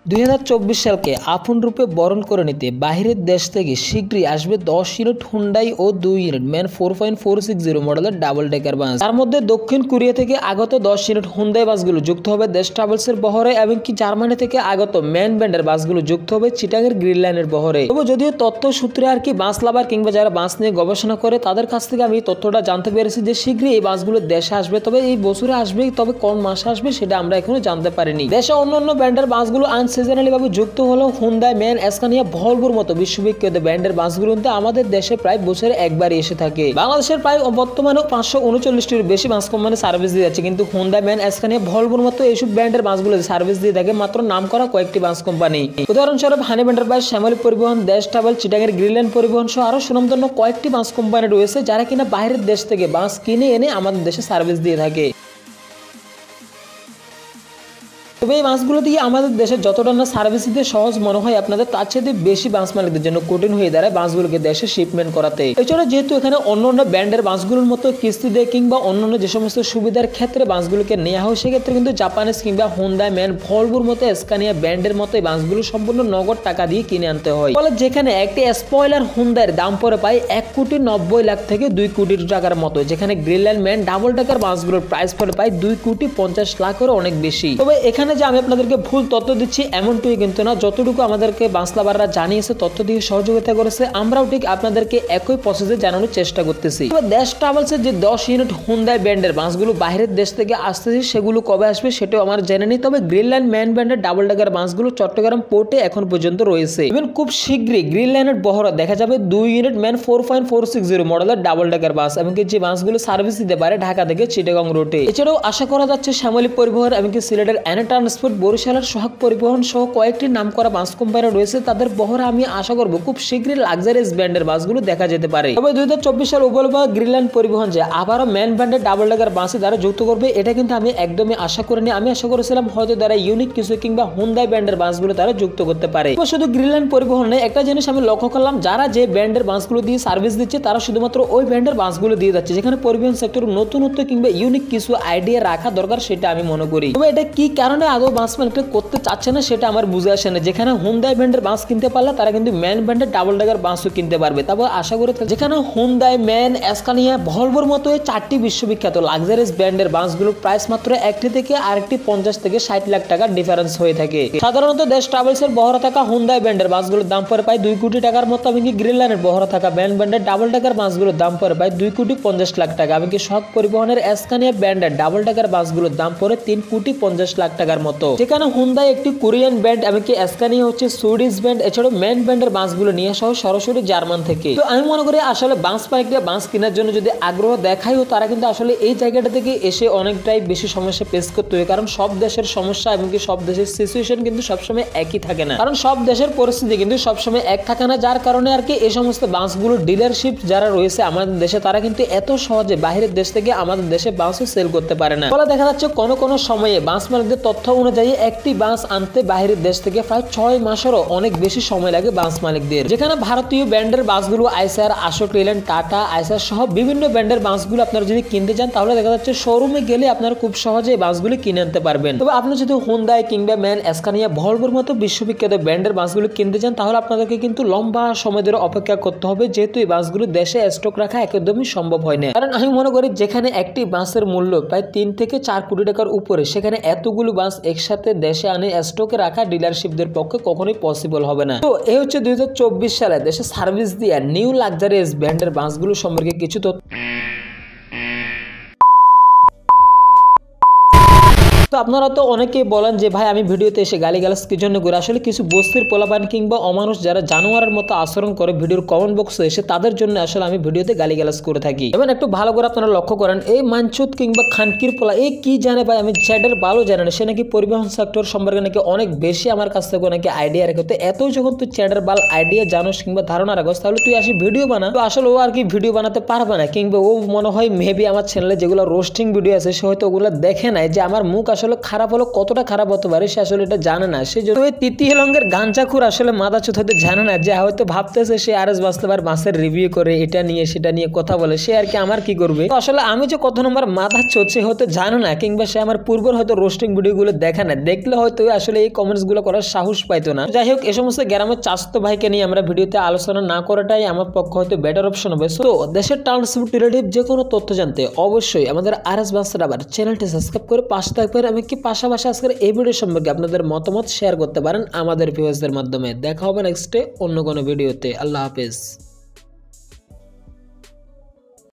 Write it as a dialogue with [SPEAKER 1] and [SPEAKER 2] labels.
[SPEAKER 1] 2024 সালকে আপন রূপে বরণ করে নিতে বাহিরের দেশ থেকে শীঘ্রই আসবে 10 ইউনিট হুন্ডাই ও 2 ইউনিট ম্যান 4.460 মডেলের ডাবল ডেকার বাস। তার মধ্যে দক্ষিণ কোরিয়া থেকে আগত 10 ইউনিট হুন্ডাই বাসগুলো যুক্ত হবে দেশ ট্রাভেলসের বহরে এবং কি জার্মানি থেকে আগত ম্যান ব্যান্ডের বাসগুলো যুক্ত হবে চিটাগের গ্রিন লাইনের বহরে। তবে যদিও তথ্য সূত্রে আর কি বাস লাভার কিংবা যারা বাস নিয়ে গবেষণা করে তাদের কাছ থেকে আমি তথ্যটা জানতে পেরেছি যে শীঘ্রই এই বাসগুলো দেশে আসবে, তবে এই বছরে আসবে, তবে কোন মাসে আসবে সেটা আমরা এখনো জানতে পারিনি। দেশে অন্যান্য ব্যান্ডের বাসগুলো আনসিজনালি ভাবে যুক্ত হলো হুন্ডাই, ম্যান, স্কানিয়া, ভলভোর মতো বিশ্ববিখ্যাত ব্যান্ডের বাসগুলোতে আমাদের দেশে প্রায় বছরে একবারই এসে থাকে। বাংলাদেশের প্রায় বর্তমানে 539টির বেশি বাস কোম্পানি সার্ভিস দিয়ে যাচ্ছে, কিন্তু হুন্ডাই, ম্যান, স্কানিয়া, ভলভোর মতো এইসব ব্যান্ডের বাসগুলো সার্ভিস দিয়ে থাকে মাত্র নাম করা কয়েকটি বাস কোম্পানি। উদাহরণস্বরূপ হানি ব্যান্ডের বাস, শ্যামলী পরিবহন, দেশ ট্রাভেল, চিটাগের গ্রিনল্যান্ড পরিবহন সহ আরো সুনামধন্য কয়েকটি বাস কোম্পানি রয়েছে যারা কিনা বাইরের দেশ থেকে বাস কিনে এনে আমাদের দেশে সার্ভিস দিয়ে থাকে। তবে এই বাসগুলো দিয়ে আমাদের দেশে যতটা না সার্ভিস দিতে সহজ মনে হয় আপনাদের, তার চেয়ে বেশি বাস মালিকদের জন্য কঠিন হয়ে দাঁড়ায় বাসগুলোকে দেশে শিপমেন্ট করাতে। এছাড়া যেহেতু এখানে অন্যান্য ব্যান্ডের বাসগুলোর মতো কিস্তি দেয় কিংবা অন্যান্য যে সমস্ত সুবিধার ক্ষেত্রে বাসগুলোকে নেওয়া হয়, সেক্ষেত্রে কিন্তু জাপানিজ কিংবা হুন্ডাই, ম্যান, ভলভোর মতো স্কানিয়া ব্যান্ডের মতো এই বাসগুলো সম্পূর্ণ নগদ টাকা দিয়ে কিনে আনতে হয়। ফলে যেখানে একটি স্পয়লার হুন্ডাইয়ের দাম পড়ে পায় 1,90,00,000 থেকে 2 কোটি টাকার মতো, যেখানে গ্রিনল্যান্ড, ম্যান, ডাবল টাকার বাসগুলোর প্রাইস পড়ে পায় 2,50,00,000 অনেক বেশি। তবে এখানে যে আমি আপনাদেরকে ভুল তথ্য দিচ্ছি এমনটুকু কিন্তু না, যতটুকু আমাদেরকে বাস লাভাররা জানিয়েছে, তথ্য দিয়ে সহযোগিতা করেছে, আমরাও ঠিক আপনাদেরকে একই প্রসেসে জানানোর চেষ্টা করতেছি। তবে দেশ ট্রাভেলসের যে 10 ইউনিট হুন্ডাই ব্র্যান্ডের বাসগুলো বাইরের দেশ থেকে আসতেছে সেগুলো কবে আসবে সেটাও আমার জেনে নেই। তবে গ্রিনল্যান্ড, ম্যান ব্র্যান্ডের ডাবল টাকার বাসগুলো চট্টগ্রাম পোর্টে এখন পর্যন্ত রয়েছে। ইভেন খুব শীঘ্রই গ্রিনল্যান্ডের বহরে দেখা যাবে 2 ইউনিট ম্যান 4.460 মডেলের ডাবল টাকার বাস, এমনকি যে বাসগুলো সার্ভিস দিতে পারে ঢাকা থেকে চিটাগং রুটে। এছাড়াও আশা করা যাচ্ছে শ্যামলী পরিবহন, এমনকি সিলেটের এনা ট্রান্সপোর্ট, বরিশালের সোহাগ পরিবহন সহ কয়েকটি নামকরা বাস কোম্পানি রয়েছে, তাদের বহরে আমি আশা করব খুব শীঘ্রই লাক্সারিয়াস ব্র্যান্ডের বাসগুলো দেখা যেতে পারে। তবে 2024 সাল উপলক্ষে গ্রিনল্যান্ড পরিবহন যে আবারও ম্যান ব্র্যান্ডের ডাবল টাকার বাসে দ্বারা যুক্ত করবে, এটা কিন্তু আমি একদমই আশা করিনি। আমি আশা করেছিলাম হয়তো তারা ইউনিক কিছু কিংবা হুন্ডাই ব্র্যান্ডের বাসগুলো তারা যুক্ত করতে পারে। শুধু গ্রিনল্যান্ড পরিবহনে একটা জিনিস আমি লক্ষ্য করলাম, যারা যে ব্র্যান্ডের বাসগুলো দিয়ে সার্ভিস দিচ্ছে তারা শুধুমাত্র ওই ব্র্যান্ডের বাসগুলো দিয়ে যাচ্ছে, যেখানে পরিবহন সেক্টর নতুনত্ব কিংবা ইউনিক কিছু আইডিয়া রাখা দরকার সেটা আমি মনে করি। তবে এটা কি কারণে আদৌ বাস মালিকটা করতে চাচ্ছে না সেটা আমার বুঝে আসে না। যেখানে হুন্ডাই ব্র্যান্ডের বাস কিনতে পারলে তারা কিন্তু ম্যান ব্র্যান্ডের ডাবল টাকার বাসও কিনতে পারবে। তারপর আশা করি যেখানে হুন্ডাই, ম্যান, স্কানিয়া, ভলভোর মতো এই 4টি বিশ্ববিখ্যাত লাক্সারিয়াস ব্র্যান্ডের বাসগুলোর প্রাইস মাত্র একটি থেকে আরেকটি 50 থেকে 60 লাখ টাকার ডিফারেন্স হয়ে থাকে। সাধারণত দেশ ট্রাভেলসের বহরে থাকা হুন্ডাই ব্র্যান্ডের বাসগুলোর দাম পড়ে পায় 2 কোটি টাকার মতো, এমনকি গ্রিনল্যান্ডের বহরে থাকা ম্যান ব্র্যান্ডের ডাবল টাকার বাসগুলোর দাম পড়ে পায় 2,50,00,000 টাকা, এমনকি সোহাগ পরিবহনের স্কানিয়া ব্র্যান্ডের ডাবল টাকার বাসগুলোর দাম পড়ে 3,50,00,000 টাকার মতো। যেখানে হুন্ডাই একটি কোরিয়ান ব্র্যান্ড, এমনকি স্কানিয়া হচ্ছে সুইডিশ ব্র্যান্ড, এছাড়াও ম্যান ব্র্যান্ডের বাসগুলো নিয়ে আসা হয় সরাসরি জার্মান থেকে। তো আমি মনে করি আসলে বাস মালিকরা বাস কেনার জন্য যদি আগ্রহ দেখায়, তারা কিন্তু আসলে এই জায়গাটা থেকে এসে অনেকটাই বেশি সমস্যা ফেস করতে হয়, কারণ সব দেশের সমস্যা এমনকি সব দেশের সিচুয়েশন কিন্তু সবসময় একই থাকে না, কারণ সব দেশের পরিস্থিতি কিন্তু সবসময় এক থাকে না, যার কারণে আর কি এই সমস্ত বাসগুলো ডিলারশিপ যারা রয়েছে আমাদের দেশে তারা কিন্তু এত সহজে বাইরের দেশ থেকে আমাদের দেশে বাসও সেল করতে পারে না। ফলে দেখা যাচ্ছে কোনো সময়ে বাস মালিকদের তথ্য অনুযায়ী একটি বাস আনতে বাইরের দেশ থেকে প্রায় 6 মাসেরও অনেক বেশি সময় লাগে বাস মালিকদের। যেখানে ভারতীয় ব্র্যান্ডের বাসগুলো আইসার, অশোক লেল্যান্ড, টাটা, আইসার সহ বিভিন্ন ব্র্যান্ডের বাসগুলো আপনারা যদি কিনতে চান তাহলে দেখা যাচ্ছে শোরুমে গেলে আপনারা খুব সহজে বাসগুলো কিনে আনতে পারবেন। তবে আপনি যদি হুন্ডাই কিংবা ম্যান, স্কানিয়া, ভলভোর মতো বিশ্ববিখ্যাত ব্র্যান্ডের বাসগুলো কিনতে চান তাহলে আপনাদেরকে কিন্তু লম্বা সময় ধরে অপেক্ষা করতে হবে, যেহেতু এই বাসগুলো দেশে স্টক রাখা একদমই সম্ভব হয় না। কারণ আমি মনে করি যেখানে একটি বাসের মূল্য প্রায় 3 থেকে 4 কোটি টাকার উপরে, সেখানে এতগুলো বাস একসাথে দেশে আনে স্টকে রাখা ডিলারশিপদের পক্ষে কখনোই পসিবল হবে না। তো এই হচ্ছে 2024 সালে দেশে সার্ভিস দিয়ে নিউ লাক্সারিয়াস ব্র্যান্ডের বাসগুলো সম্পর্কে কিছু তথ্য। তো আপনারা তো অনেকেই বলেন যে ভাই আমি ভিডিওতে এসে গালিগালাজ কি জন্য করে, আসলে কিছু বস্তির পোলাপান কিংবা অমানুষ যারা জানোয়ারের মতো আচরণ করে ভিডিওর কমেন্ট বক্সে এসে, তাদের জন্য আসলে আমি ভিডিওতে গালিগালাজ করে থাকি। এবং একটু ভালো করে আপনারা লক্ষ্য করেন, এই মানচুত কিংবা খানকির পোলা এই কি জানে ভাই, আমি চ্যাটের ভালো জানে না, সে নাকি পরিবহন সেক্টর সম্পর্কে নাকি অনেক বেশি আমার কাছ থেকে নাকি আইডিয়া রাখে। তো এত যখন তুই চ্যাটের বাল আইডিয়া জানোস কিংবা ধারণা রাখোস, তাহলে তুই আসি ভিডিও বানা। তো আসলে ও আর কি ভিডিও বানাতে পারবে না, কিংবা ও মনে হয় মেবি আমার চ্যানেলে যেগুলো রোস্টিং ভিডিও আছে সে হয়তো ওগুলো দেখে নাই যে আমার মুখ আসলে আসলে খারাপ হলো কতটা খারাপ হতে পারে সে আসলে এটা জানে না। সেই জন্য তৃতীয় লঙ্গের গাঞ্জাখুর আসলে মাথা চুত হতে জানে না, যে হয়তো ভাবতেছে সে আর এস বাস্তবার বাসের রিভিউ করে এটা নিয়ে সেটা নিয়ে কথা বলে, সে আর কি আমার কি করবে। তো আসলে আমি যে কত নম্বর মাথা চোট সে হয়তো জানে না, কিংবা সে আমার পূর্বের হয়তো রোস্টিং ভিডিওগুলো দেখে না, দেখলে হয়তো আসলে এই কমেন্টস গুলো করার সাহস পাইতো না। যাই হোক, এই সমস্ত গ্রামের চাচাতো ভাইকে নিয়ে আমরা ভিডিওতে আলোচনা না করাটাই আমার পক্ষে হয়তো বেটার অপশন হবে। তো দেশের ট্রান্সপোর্ট রিলেটিভ যে কোনো তথ্য জানতে অবশ্যই আমাদের আর এস বাস্টার আবার চ্যানেলটি সাবস্ক্রাইব করে পাশে থাকবেন। আমি কি পাশাপাশি আজকের এই ভিডিও সম্পর্কে আপনাদের মতামত শেয়ার করতে পারেন আমাদের ভিউয়ার্সদের মাধ্যমে। দেখা হবে নেক্সটে অন্য কোনো ভিডিওতে। আল্লাহ হাফেজ।